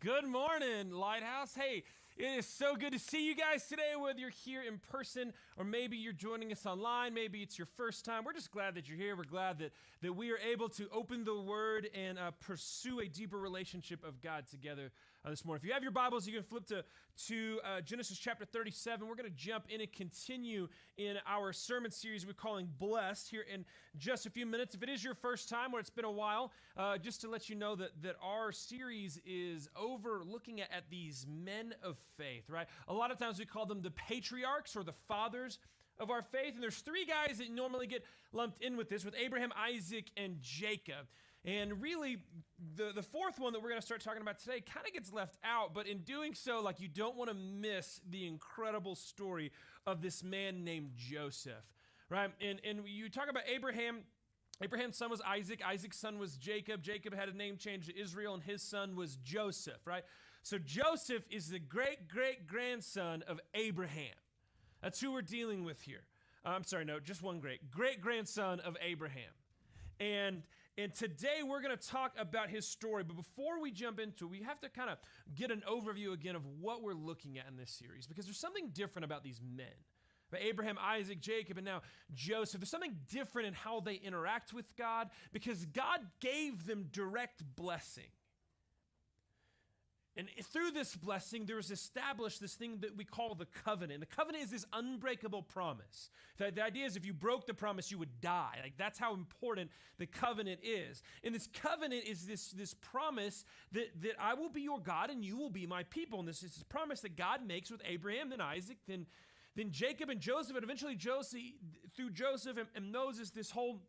Good morning, Lighthouse. Hey, it is so good to see you guys today, whether you're here in person or maybe you're joining us online. Maybe it's your first time. We're just glad that you're here. We're glad that we are able to open the Word and pursue a deeper relationship of God together this morning. If you have your Bibles, you can flip to Genesis chapter 37. We're going to jump in and continue in our sermon series we're calling Blessed here in just a few minutes. If it is your first time or it's been a while, just to let you know that our series is over looking at these men of faith, right? A lot of times we call them the patriarchs or the fathers of our faith. And there's three guys that normally get lumped in with this, with Abraham, Isaac, and Jacob. And really, the fourth one that we're going to start talking about today kind of gets left out, but in doing so, like, you don't want to miss the incredible story of this man named Joseph, right? And you talk about Abraham. Abraham's son was Isaac. Isaac's son was Jacob. Jacob had a name change to Israel, and his son was Joseph, right? So Joseph is the great-great-grandson of Abraham. That's who we're dealing with here. I'm sorry, no, just one great-grandson of Abraham. And today we're going to talk about his story. But before we jump into it, we have to kind of get an overview again of what we're looking at in this series, because there's something different about these men. Abraham, Isaac, Jacob, and now Joseph. There's something different in how they interact with God because God gave them direct blessing. And through this blessing, there was established this thing that we call the covenant. The covenant is this unbreakable promise. The idea is if you broke the promise, you would die. Like, that's how important the covenant is. And this covenant is this promise that I will be your God and you will be my people. And this is a promise that God makes with Abraham, then Isaac, then Jacob and Joseph, and eventually through Joseph and Moses, this whole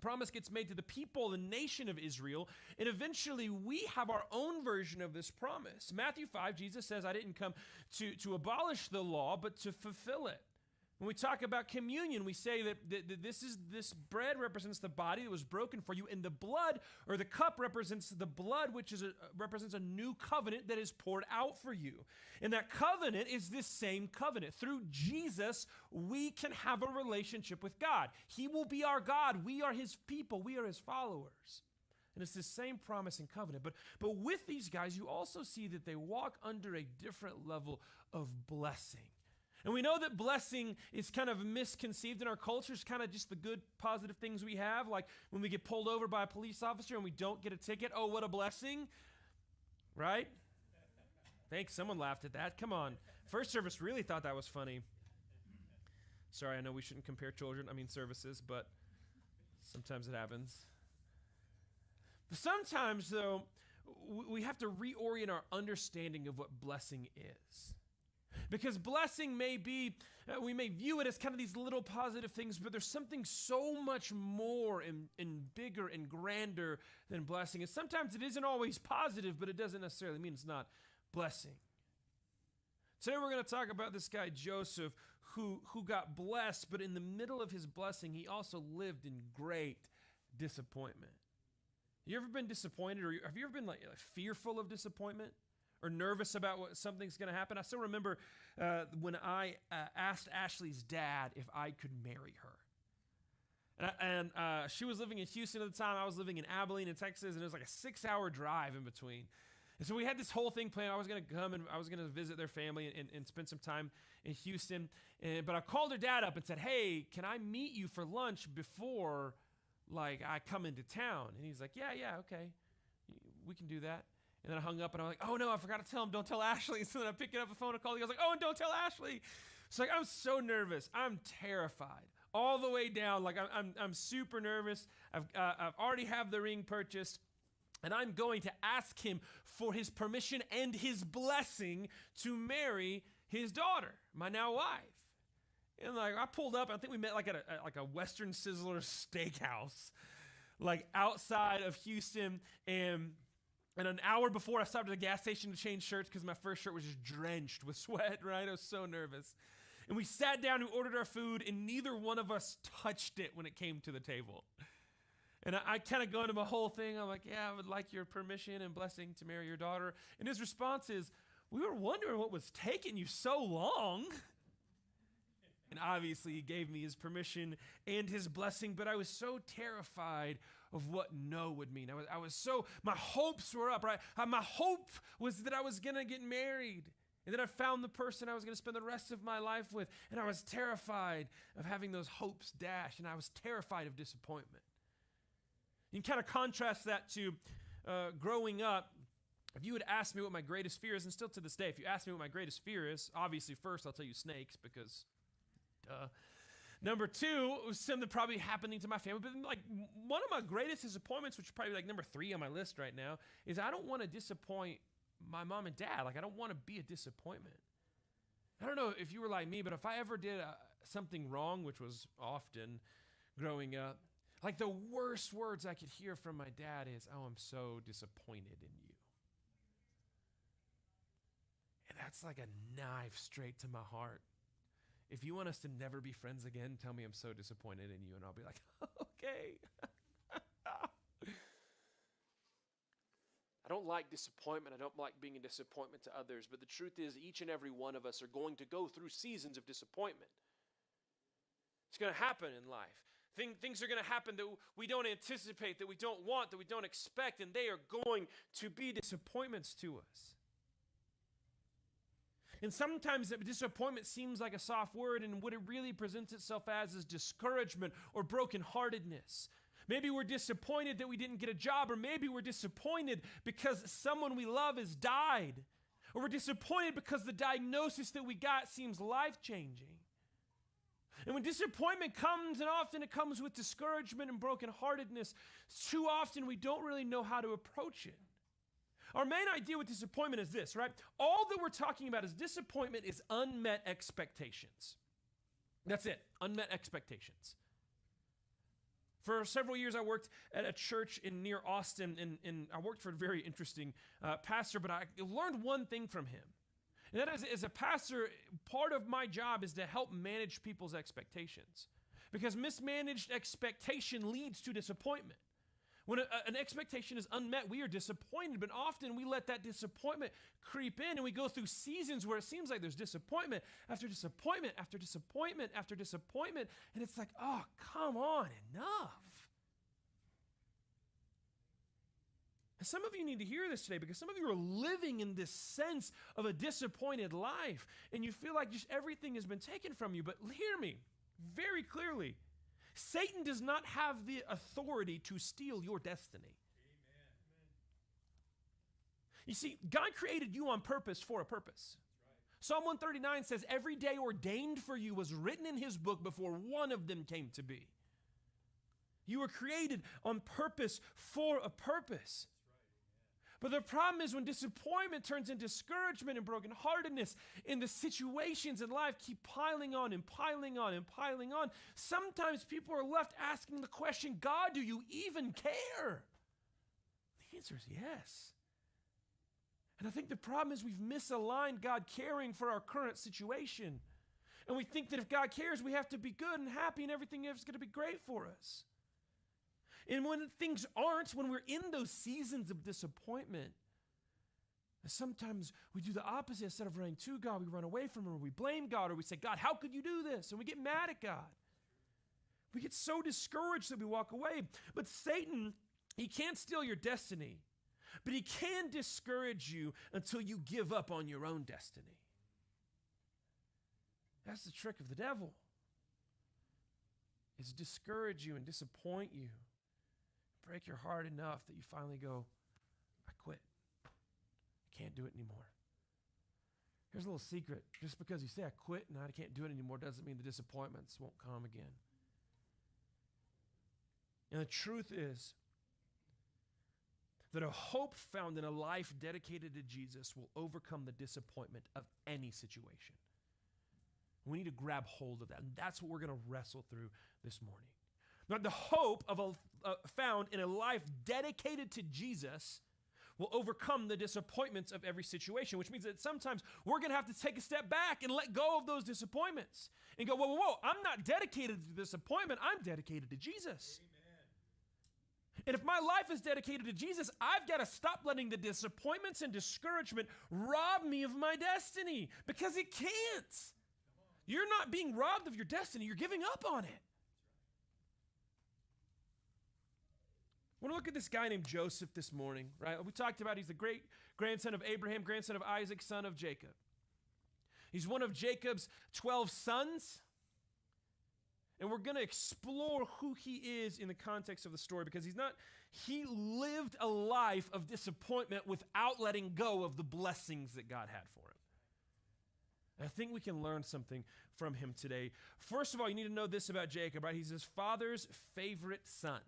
promise gets made to the people, the nation of Israel, and eventually we have our own version of this promise. Matthew 5, Jesus says, I didn't come to abolish the law, but to fulfill it. When we talk about communion, we say that this bread represents the body that was broken for you, and the blood or the cup represents the blood, which represents a new covenant that is poured out for you. And that covenant is this same covenant. Through Jesus, we can have a relationship with God. He will be our God. We are his people. We are his followers. And it's the same promise and covenant. But with these guys, you also see that they walk under a different level of blessing. And we know that blessing is kind of misconceived in our culture. It's kind of just the good, positive things we have. Like when we get pulled over by a police officer and we don't get a ticket. Oh, what a blessing, right? Thanks, someone laughed at that. Come on. First service really thought that was funny. Sorry, I know we shouldn't compare services, but sometimes it happens. But sometimes, though, we have to reorient our understanding of what blessing is. Because blessing may be, we may view it as kind of these little positive things, but there's something so much more and bigger and grander than blessing. And sometimes it isn't always positive, but it doesn't necessarily mean it's not blessing. Today we're going to talk about this guy Joseph who got blessed, but in the middle of his blessing, he also lived in great disappointment. You ever been disappointed, or have you ever been like fearful of disappointment? Or nervous about what something's going to happen? I still remember when I asked Ashley's dad if I could marry her. And she was living in Houston at the time. I was living in Abilene in Texas, and it was like a 6-hour drive in between. And so we had this whole thing planned. I was going to come and I was going to visit their family and spend some time in Houston. But I called her dad up and said, hey, can I meet you for lunch before I come into town? And he's like, yeah, okay. We can do that. And then I hung up and I was like, oh no, I forgot to tell him, don't tell Ashley. So then I picked up the phone and called. I was like, oh, and don't tell Ashley. So I'm so nervous. I'm terrified all the way down. I'm super nervous. I've already have the ring purchased, and I'm going to ask him for his permission and his blessing to marry his daughter, my now wife. And I pulled up. I think we met at a Western Sizzler steakhouse, outside of Houston, and an hour before, I stopped at the gas station to change shirts because my first shirt was just drenched with sweat, right? I was so nervous. And we sat down and ordered our food, and neither one of us touched it when it came to the table. And I kind of go into my whole thing. I'm like, yeah, I would like your permission and blessing to marry your daughter. And his response is, we were wondering what was taking you so long. And obviously he gave me his permission and his blessing, but I was so terrified of what no would mean. My hopes were up, right? My hope was that I was going to get married. And then I found the person I was going to spend the rest of my life with. And I was terrified of having those hopes dashed. And I was terrified of disappointment. You can kind of contrast that to growing up. If you would ask me what my greatest fear is, and still to this day, if you ask me what my greatest fear is, obviously first I'll tell you snakes because number two was something probably happening to my family. But like one of my greatest disappointments, which is probably like number 3 on my list right now, is I don't want to disappoint my mom and dad. Like I don't want to be a disappointment. I don't know if you were like me, but if I ever did something wrong, which was often growing up, like the worst words I could hear from my dad is, "Oh, I'm so disappointed in you." And that's like a knife straight to my heart. If you want us to never be friends again, tell me I'm so disappointed in you, and I'll be like, okay. I don't like disappointment. I don't like being a disappointment to others, but the truth is each and every one of us are going to go through seasons of disappointment. It's going to happen in life. Things are going to happen that we don't anticipate, that we don't want, that we don't expect, and they are going to be disappointments to us. And sometimes disappointment seems like a soft word, and what it really presents itself as is discouragement or brokenheartedness. Maybe we're disappointed that we didn't get a job, or maybe we're disappointed because someone we love has died, or we're disappointed because the diagnosis that we got seems life-changing. And when disappointment comes, and often it comes with discouragement and brokenheartedness, too often we don't really know how to approach it. Our main idea with disappointment is this, right? All that we're talking about is disappointment is unmet expectations. That's it, unmet expectations. For several years, I worked at a church near Austin, and I worked for a very interesting pastor, but I learned one thing from him. And that is, as a pastor, part of my job is to help manage people's expectations. Because mismanaged expectation leads to disappointment. When an expectation is unmet, we are disappointed, but often we let that disappointment creep in, and we go through seasons where it seems like there's disappointment after disappointment after disappointment after disappointment, and it's like, oh, come on, enough. And some of you need to hear this today because some of you are living in this sense of a disappointed life, and you feel like just everything has been taken from you, but hear me very clearly. Satan does not have the authority to steal your destiny. Amen. You see, God created you on purpose for a purpose. Right. Psalm 139 says, every day ordained for you was written in his book before one of them came to be. You were created on purpose for a purpose. But the problem is when disappointment turns into discouragement and brokenheartedness, and the situations in life keep piling on and piling on and piling on, sometimes people are left asking the question, God, do you even care? The answer is yes. And I think the problem is we've misaligned God caring for our current situation. And we think that if God cares, we have to be good and happy and everything is going to be great for us. And when things aren't, when we're in those seasons of disappointment, sometimes we do the opposite. Instead of running to God, we run away from him, or we blame God, or we say, God, how could you do this? And we get mad at God. We get so discouraged that we walk away. But Satan, he can't steal your destiny, but he can discourage you until you give up on your own destiny. That's the trick of the devil, is discourage you and disappoint you. Break your heart enough that you finally go, I quit. I can't do it anymore. Here's a little secret. Just because you say I quit and I can't do it anymore doesn't mean the disappointments won't come again. And the truth is that a hope found in a life dedicated to Jesus will overcome the disappointment of any situation. We need to grab hold of that. And that's what we're going to wrestle through this morning. Now, the hope found in a life dedicated to Jesus will overcome the disappointments of every situation, which means that sometimes we're going to have to take a step back and let go of those disappointments and go, whoa, I'm not dedicated to disappointment. I'm dedicated to Jesus. Amen. And if my life is dedicated to Jesus, I've got to stop letting the disappointments and discouragement rob me of my destiny, because it can't. You're not being robbed of your destiny. You're giving up on it. I want to look at this guy named Joseph this morning, right? We talked about he's the great grandson of Abraham, grandson of Isaac, son of Jacob. He's one of Jacob's 12 sons. And we're going to explore who he is in the context of the story, because he lived a life of disappointment without letting go of the blessings that God had for him. And I think we can learn something from him today. First of all, you need to know this about Jacob, right? He's his father's favorite son.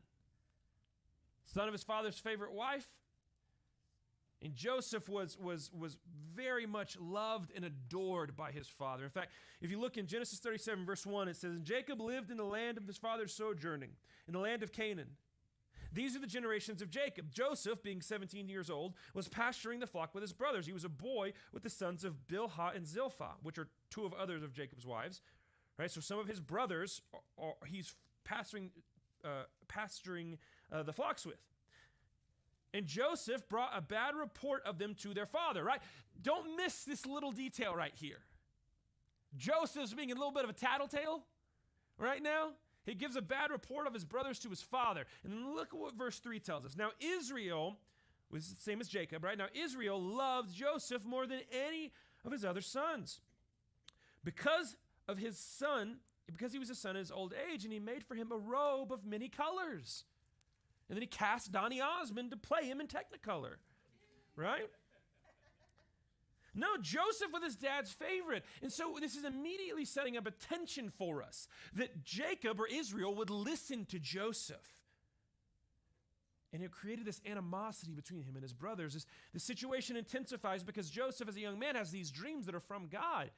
Son of his father's favorite wife. And Joseph was very much loved and adored by his father. In fact, if you look in Genesis 37, verse 1, it says, "And Jacob lived in the land of his father's sojourning, in the land of Canaan. These are the generations of Jacob. Joseph, being 17 years old, was pasturing the flock with his brothers. He was a boy with the sons of Bilhah and Zilpah, which are two of others of Jacob's wives." Right? So some of his brothers he's pasturing the flocks with. "And Joseph brought a bad report of them to their father," right? Don't miss this little detail right here. Joseph's being a little bit of a tattletale right now. He gives a bad report of his brothers to his father. And then look at what verse 3 tells us. "Now Israel," was the same as Jacob, right? "Now Israel loved Joseph more than any of his other sons because he was a son in his old age, and he made for him a robe of many colors. And then he cast Donny Osmond to play him in Technicolor," right? No, Joseph was his dad's favorite. And so this is immediately setting up a tension for us, that Jacob or Israel would listen to Joseph. And it created this animosity between him and his brothers. The situation intensifies because Joseph, as a young man, has these dreams that are from God.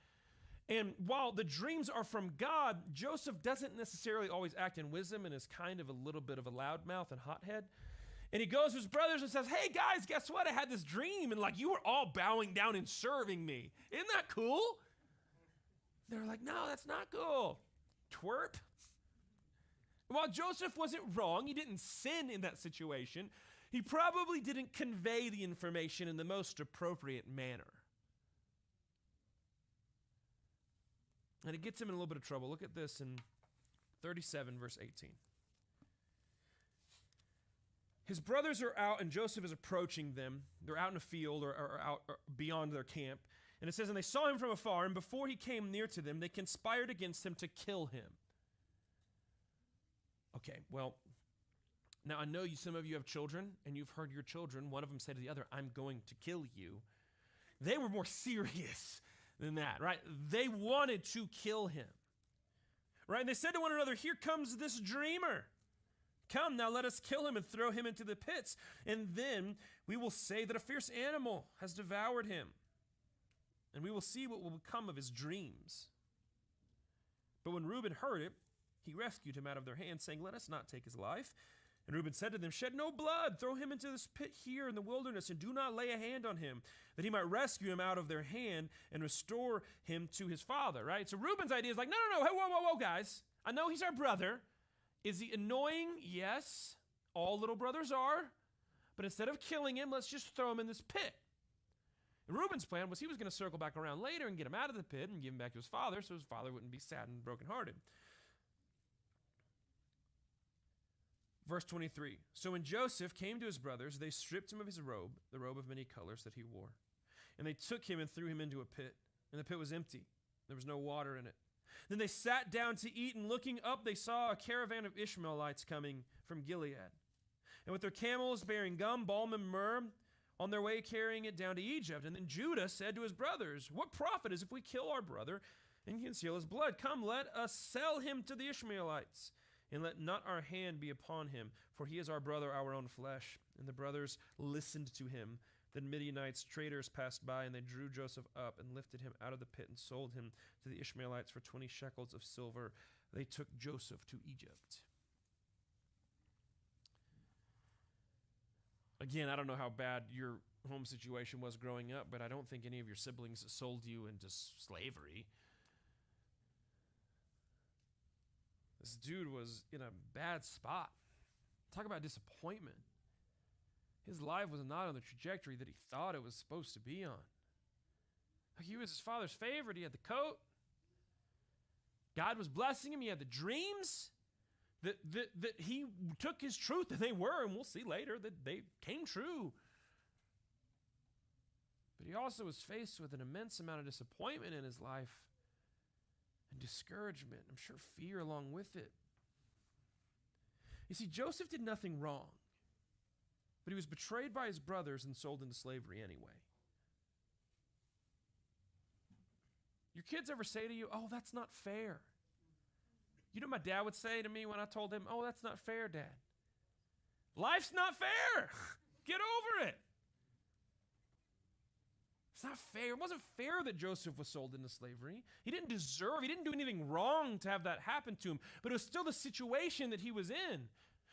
And while the dreams are from God, Joseph doesn't necessarily always act in wisdom and is kind of a little bit of a loudmouth and hothead. And he goes to his brothers and says, "Hey guys, guess what? I had this dream, and you were all bowing down and serving me. Isn't that cool?" They're like, "No, that's not cool. Twerp." While Joseph wasn't wrong, he didn't sin in that situation, he probably didn't convey the information in the most appropriate manner. And it gets him in a little bit of trouble. Look at this in 37, verse 18. His brothers are out, and Joseph is approaching them. They're out in a field or out or beyond their camp. And it says, "And they saw him from afar, and before he came near to them, they conspired against him to kill him." Okay, well, now I know some of you have children, and you've heard your children, one of them say to the other, "I'm going to kill you." They were more serious than that, right? They wanted to kill him, right? And they said to one another, "Here comes this dreamer. Come, now let us kill him and throw him into the pits, and then we will say that a fierce animal has devoured him, and we will see what will become of his dreams." But when Reuben heard it, he rescued him out of their hands, saying, "Let us not take his life." And Reuben said to them, "Shed no blood. Throw him into this pit here in the wilderness, and do not lay a hand on him, that he might rescue him out of their hand and restore him to his father," right? So Reuben's idea is no, hey, whoa, guys. I know he's our brother. Is he annoying? Yes. All little brothers are. But instead of killing him, let's just throw him in this pit. And Reuben's plan was he was going to circle back around later and get him out of the pit and give him back to his father, so his father wouldn't be sad and brokenhearted. Verse 23, "So when Joseph came to his brothers, they stripped him of his robe, the robe of many colors that he wore. And they took him and threw him into a pit. And the pit was empty. There was no water in it. Then they sat down to eat, and looking up, they saw a caravan of Ishmaelites coming from Gilead. And with their camels bearing gum, balm, and myrrh, on their way carrying it down to Egypt. And then Judah said to his brothers, 'What profit is if we kill our brother and conceal his blood? Come, let us sell him to the Ishmaelites. And let not our hand be upon him, for he is our brother, our own flesh.' And the brothers listened to him. Then Midianites, traders, passed by, and they drew Joseph up and lifted him out of the pit and sold him to the Ishmaelites for 20 shekels of silver. They took Joseph to Egypt." Again, I don't know how bad your home situation was growing up, but I don't think any of your siblings sold you into slavery. This dude was in a bad spot. Talk about disappointment. His life was not on the trajectory that he thought it was supposed to be on. He was his father's favorite. He had the coat. God was blessing him. He had the dreams that he took his truth, and they were, and we'll see later that they came true. But he also was faced with an immense amount of disappointment in his life and discouragement. I'm sure fear along with it. You see, Joseph did nothing wrong, but he was betrayed by his brothers and sold into slavery anyway. Your kids ever say to you, "Oh, that's not fair"? You know what my dad would say to me when I told him, "Oh, that's not fair, Dad"? Life's not fair. Get over it. It's not fair. It wasn't fair that Joseph was sold into slavery. He didn't do anything wrong to have that happen to him, but it was still the situation that he was in.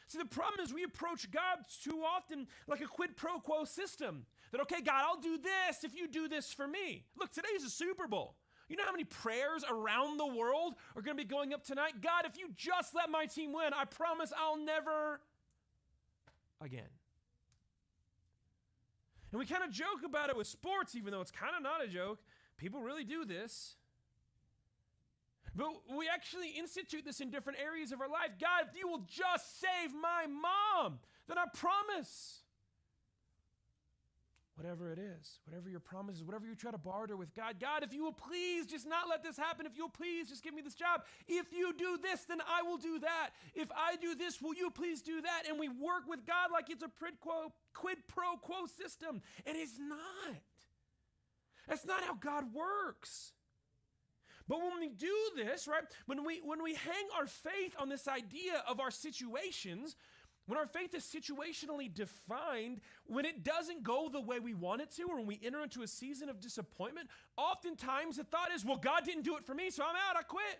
See, the problem is we approach God too often like a quid pro quo system. That, okay, God, I'll do this if you do this for me. Look, today's a Super Bowl. You know how many prayers around the world are going to be going up tonight? God, if you just let my team win, I promise I'll never again. And we kind of joke about it with sports, even though it's kind of not a joke. People really do this. But we actually institute this in different areas of our life. God, if you will just save my mom, then I promise. Whatever it is, whatever your promise is, whatever you try to barter with God. God, if you will please just not let this happen. If you'll please just give me this job. If you do this, then I will do that. If I do this, will you please do that? And we work with God like it's a quid pro quo system. And it's not. That's not how God works. But when we do this, right, when we hang our faith on this idea of our situations, when our faith is situationally defined, when it doesn't go the way we want it to, or when we enter into a season of disappointment, oftentimes the thought is, well, God didn't do it for me, so I'm out, I quit.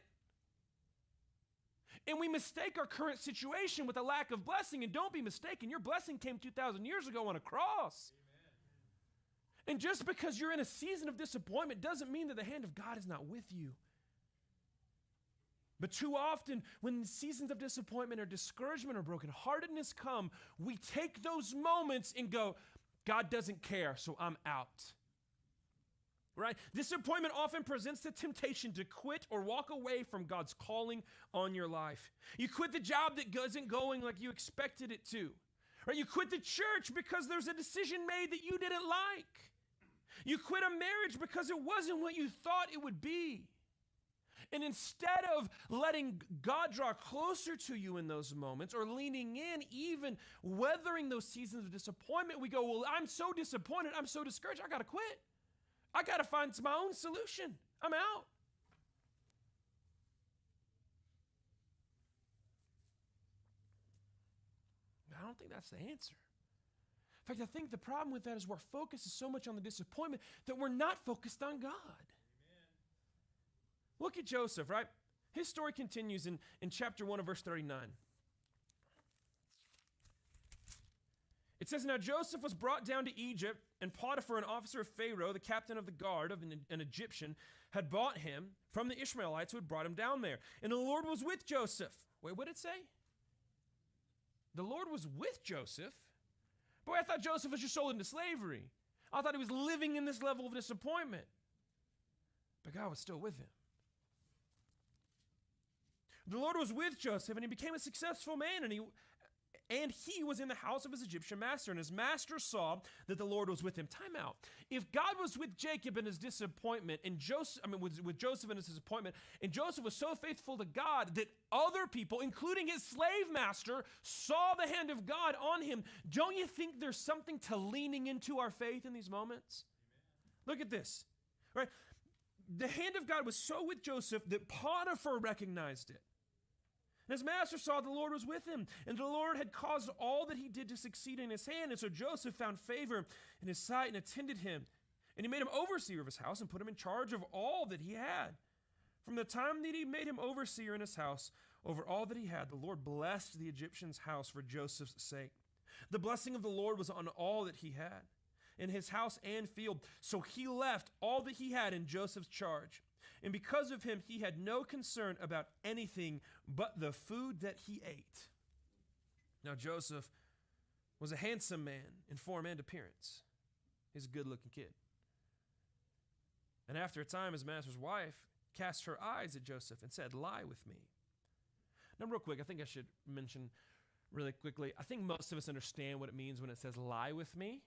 And we mistake our current situation with a lack of blessing, and don't be mistaken, your blessing came 2,000 years ago on a cross. Amen. And just because you're in a season of disappointment doesn't mean that the hand of God is not with you. But too often, when seasons of disappointment or discouragement or brokenheartedness come, we take those moments and go, God doesn't care, so I'm out. Right? Disappointment often presents the temptation to quit or walk away from God's calling on your life. You quit the job that isn't going like you expected it to. Right? You quit the church because there's a decision made that you didn't like. You quit a marriage because it wasn't what you thought it would be. And instead of letting God draw closer to you in those moments or leaning in, even weathering those seasons of disappointment, we go, well, I'm so disappointed, I'm so discouraged, I got to quit. I got to find my own solution. I'm out. I don't think that's the answer. In fact, I think the problem with that is our focus is so much on the disappointment that we're not focused on God. Look at Joseph, right? His story continues in chapter 1 of verse 39. It says, now Joseph was brought down to Egypt, and Potiphar, an officer of Pharaoh, the captain of the guard of an Egyptian, had bought him from the Ishmaelites who had brought him down there. And the Lord was with Joseph. Wait, what did it say? The Lord was with Joseph? Boy, I thought Joseph was just sold into slavery. I thought he was living in this level of disappointment. But God was still with him. The Lord was with Joseph, and he became a successful man, and he was in the house of his Egyptian master, and his master saw that the Lord was with him. Time out. If God was with Jacob in his disappointment, and with Joseph in his disappointment, and Joseph was so faithful to God that other people, including his slave master, saw the hand of God on him, don't you think there's something to leaning into our faith in these moments? Amen. Look at this, right? The hand of God was so with Joseph that Potiphar recognized it. And his master saw the Lord was with him, and the Lord had caused all that he did to succeed in his hand. And so Joseph found favor in his sight and attended him. And he made him overseer of his house and put him in charge of all that he had. From the time that he made him overseer in his house over all that he had, the Lord blessed the Egyptian's house for Joseph's sake. The blessing of the Lord was on all that he had, in his house and field. So he left all that he had in Joseph's charge. And because of him, he had no concern about anything but the food that he ate. Now Joseph was a handsome man in form and appearance. He's a good-looking kid. And after a time, his master's wife cast her eyes at Joseph and said, "Lie with me." Now, real quick, I think I should mention really quickly, I think most of us understand what it means when it says lie with me.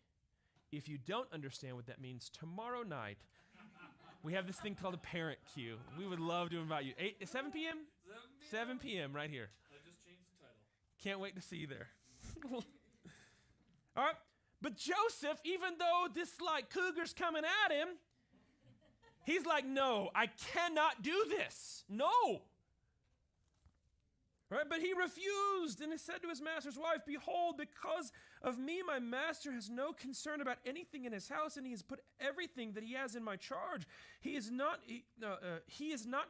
If you don't understand what that means, tomorrow night, we have this thing called a parent queue. We would love to invite you. 7 p.m.? 7 p.m. right here. I just changed the title. Can't wait to see you there. All right. But Joseph, even though this cougar's coming at him, he's like, no, I cannot do this. No. Right? But he refused, and he said to his master's wife, "Behold, because of me, my master has no concern about anything in his house, and he has put everything that he has in my charge. He is not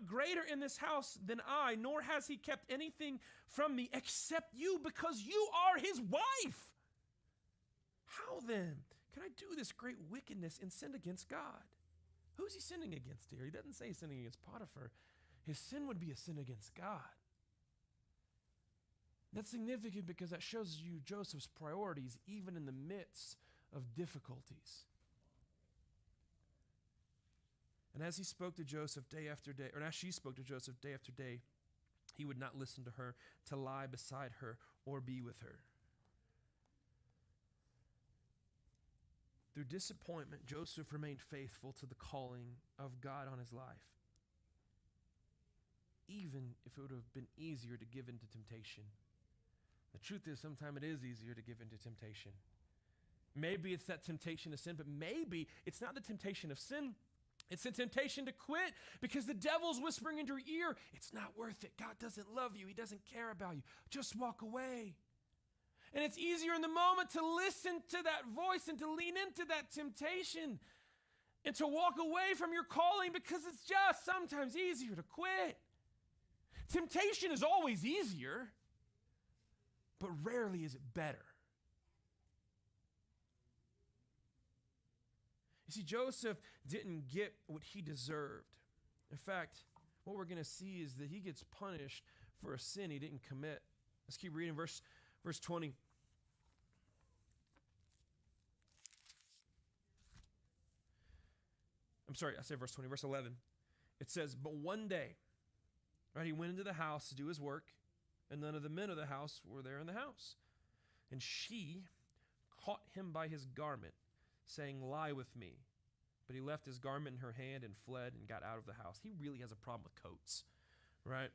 greater in this house than I, nor has he kept anything from me except you, because you are his wife. How then can I do this great wickedness and sin against God?" Who's he sinning against here? He doesn't say he's sinning against Potiphar. His sin would be a sin against God. That's significant because that shows you Joseph's priorities even in the midst of difficulties. And as he spoke to Joseph day after day, or as she spoke to Joseph day after day, he would not listen to her, to lie beside her or be with her. Through disappointment, Joseph remained faithful to the calling of God on his life, even if it would have been easier to give in to temptation. The truth is, sometimes it is easier to give into temptation. Maybe it's that temptation of sin, but maybe it's not the temptation of sin. It's the temptation to quit because the devil's whispering into your ear, "It's not worth it. God doesn't love you. He doesn't care about you. Just walk away." And it's easier in the moment to listen to that voice and to lean into that temptation and to walk away from your calling because it's just sometimes easier to quit. Temptation is always easier, but rarely is it better. You see, Joseph didn't get what he deserved. In fact, what we're going to see is that he gets punished for a sin he didn't commit. Let's keep reading verse 20. I'm sorry, I said verse 20, verse 11. It says, "But one day, right, he went into the house to do his work, and none of the men of the house were there in the house. And she caught him by his garment, saying, 'Lie with me.' But he left his garment in her hand and fled and got out of the house." He really has a problem with coats, right?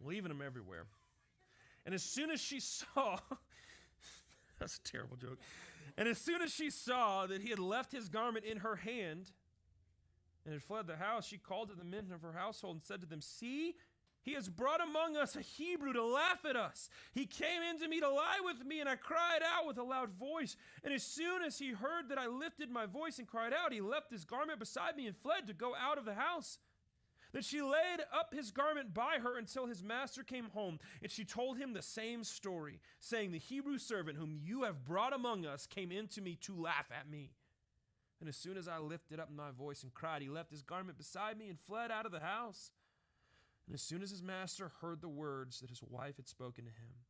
Leaving them everywhere. And as soon as she saw, that's a terrible joke. And as soon as she saw that he had left his garment in her hand and had fled the house, she called to the men of her household and said to them, "See, he has brought among us a Hebrew to laugh at us. He came in to me to lie with me, and I cried out with a loud voice. And as soon as he heard that I lifted my voice and cried out, he left his garment beside me and fled to go out of the house. Then she laid up his garment by her until his master came home, and she told him the same story, saying, 'The Hebrew servant whom you have brought among us came in to me to laugh at me. And as soon as I lifted up my voice and cried, he left his garment beside me and fled out of the house.' And as soon as his master heard the words that his wife had spoken to him,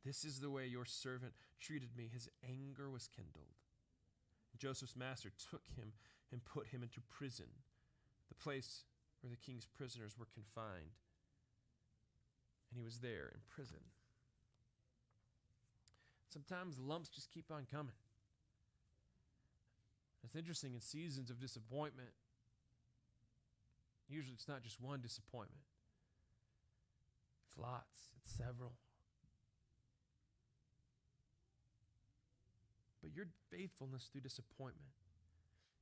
'This is the way your servant treated me,' his anger was kindled. And Joseph's master took him and put him into prison, the place where the king's prisoners were confined. And he was there in prison." Sometimes lumps just keep on coming. It's interesting, in seasons of disappointment, usually it's not just one disappointment. It's lots. It's several. But your faithfulness through disappointment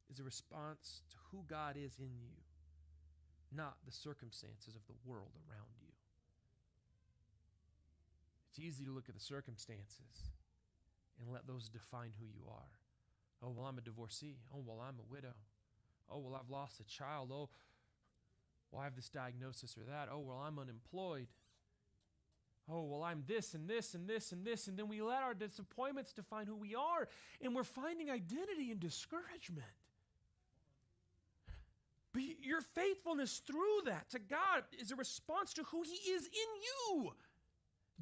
is a response to who God is in you, not the circumstances of the world around you. It's easy to look at the circumstances and let those define who you are. "Oh, well, I'm a divorcee. Oh, well, I'm a widow. Oh, well, I've lost a child. Oh, well, I have this diagnosis or that. Oh, well, I'm unemployed. Oh, well, I'm this and this and this and this." And then we let our disappointments define who we are, and we're finding identity in discouragement. But your faithfulness through that to God is a response to who he is in you.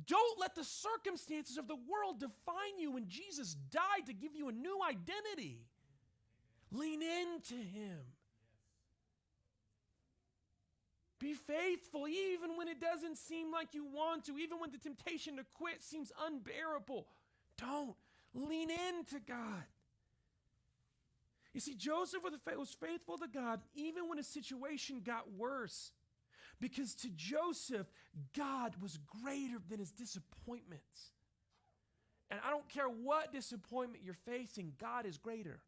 Don't let the circumstances of the world define you when Jesus died to give you a new identity. Lean into him. Be faithful even when it doesn't seem like you want to, even when the temptation to quit seems unbearable. Don't. Lean into God. You see, Joseph was faithful to God even when his situation got worse. Because to Joseph, God was greater than his disappointments. And I don't care what disappointment you're facing, God is greater.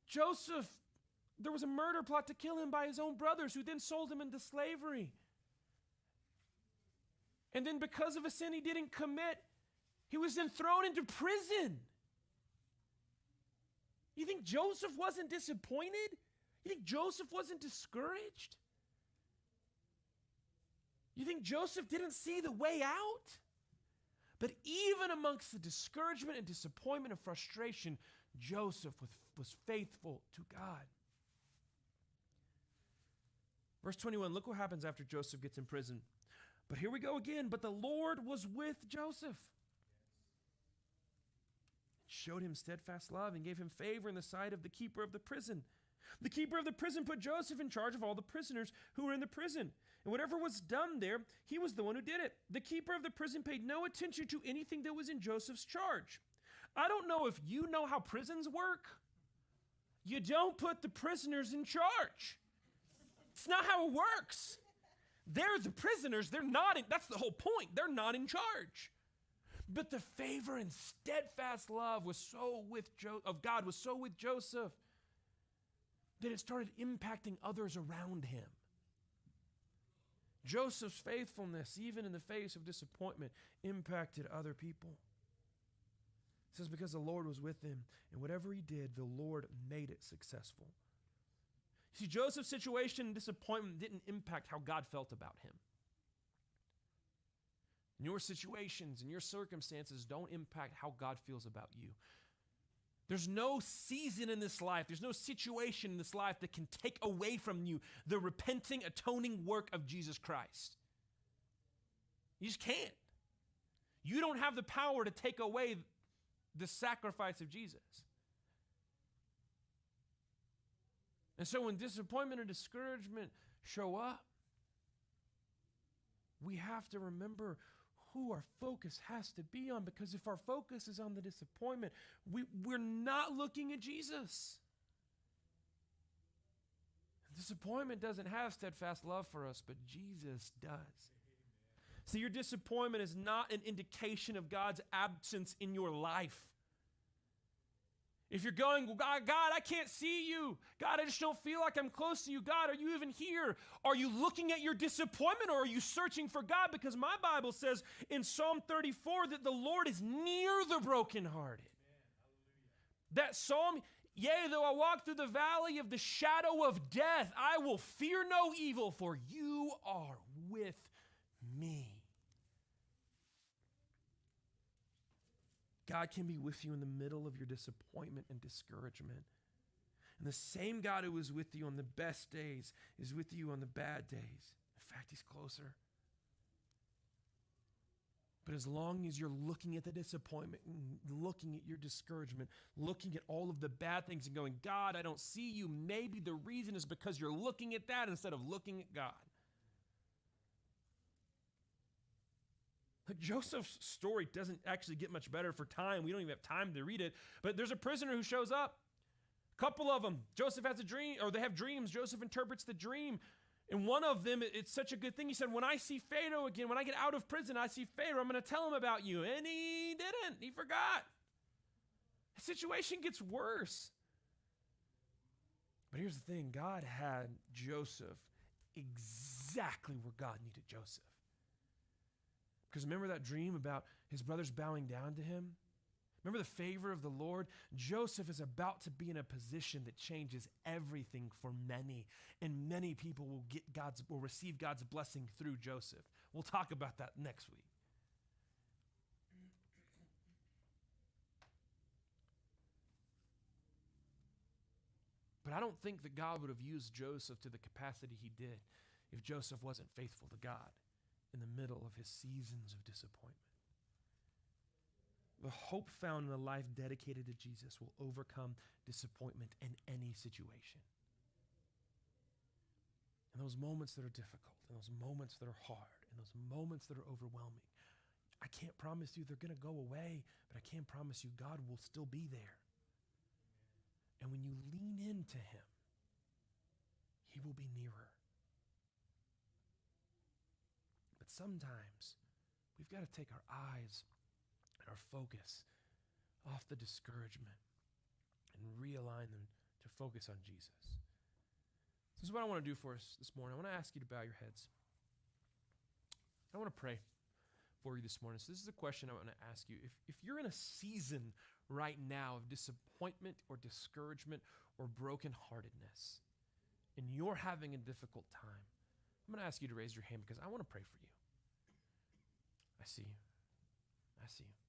Yes. Joseph, there was a murder plot to kill him by his own brothers who then sold him into slavery. And then because of a sin he didn't commit, he was then thrown into prison. You think Joseph wasn't disappointed? You think Joseph wasn't discouraged? You think Joseph didn't see the way out? But even amongst the discouragement and disappointment and frustration, Joseph was faithful to God. Verse 21, look what happens after Joseph gets in prison. But here we go again. But the Lord was with Joseph, showed him steadfast love, and gave him favor in the sight of the keeper of the prison. The keeper of the prison put Joseph in charge of all the prisoners who were in the prison. And whatever was done there, he was the one who did it. The keeper of the prison paid no attention to anything that was in Joseph's charge. I don't know if you know how prisons work. You don't put the prisoners in charge. It's not how it works. They're the prisoners. They're not. That's the whole point. They're not in charge. But the favor and steadfast love of God was so with Joseph that it started impacting others around him. Joseph's faithfulness, even in the face of disappointment, impacted other people. It says because the Lord was with him, and whatever he did, the Lord made it successful. See, Joseph's situation and disappointment didn't impact how God felt about him. Your situations and your circumstances don't impact how God feels about you. There's no season in this life, there's no situation in this life that can take away from you the repenting, atoning work of Jesus Christ. You just can't. You don't have the power to take away the sacrifice of Jesus. And so when disappointment or discouragement show up, we have to remember who our focus has to be on, because if our focus is on the disappointment, we're not looking at Jesus. Disappointment doesn't have steadfast love for us, but Jesus does. See, your disappointment is not an indication of God's absence in your life. If you're going, well, God, I can't see you. God, I just don't feel like I'm close to you. God, are you even here? Are you looking at your disappointment, or are you searching for God? Because my Bible says in Psalm 34 that the Lord is near the brokenhearted. That psalm, yea, though I walk through the valley of the shadow of death, I will fear no evil, for you are with me. God can be with you in the middle of your disappointment and discouragement. And the same God who is with you on the best days is with you on the bad days. In fact, he's closer. But as long as you're looking at the disappointment, looking at your discouragement, looking at all of the bad things and going, God, I don't see you, maybe the reason is because you're looking at that instead of looking at God. Joseph's story doesn't actually get much better for time. We don't even have time to read it. But there's a prisoner who shows up. A couple of them. Joseph has a dream, or they have dreams. Joseph interprets the dream. And one of them, it's such a good thing. He said, when I see Pharaoh again, when I get out of prison, I see Pharaoh, I'm going to tell him about you. And he didn't. He forgot. The situation gets worse. But here's the thing. God had Joseph exactly where God needed Joseph. Because remember that dream about his brothers bowing down to him? Remember the favor of the Lord? Joseph is about to be in a position that changes everything for many. And many people will receive God's blessing through Joseph. We'll talk about that next week. But I don't think that God would have used Joseph to the capacity he did if Joseph wasn't faithful to God in the middle of his seasons of disappointment. The hope found in a life dedicated to Jesus will overcome disappointment in any situation. in those moments that are difficult, in those moments that are hard, in those moments that are overwhelming, I can't promise you they're going to go away, but I can promise you God will still be there. And when you lean into him, he will be nearer. But sometimes we've got to take our eyes and our focus off the discouragement and realign them to focus on Jesus. This is what I want to do for us this morning. I want to ask you to bow your heads. I want to pray for you this morning. So this is a question I want to ask you. If you're in a season right now of disappointment or discouragement or brokenheartedness, and you're having a difficult time, I'm going to ask you to raise your hand because I want to pray for you. I see you. I see you.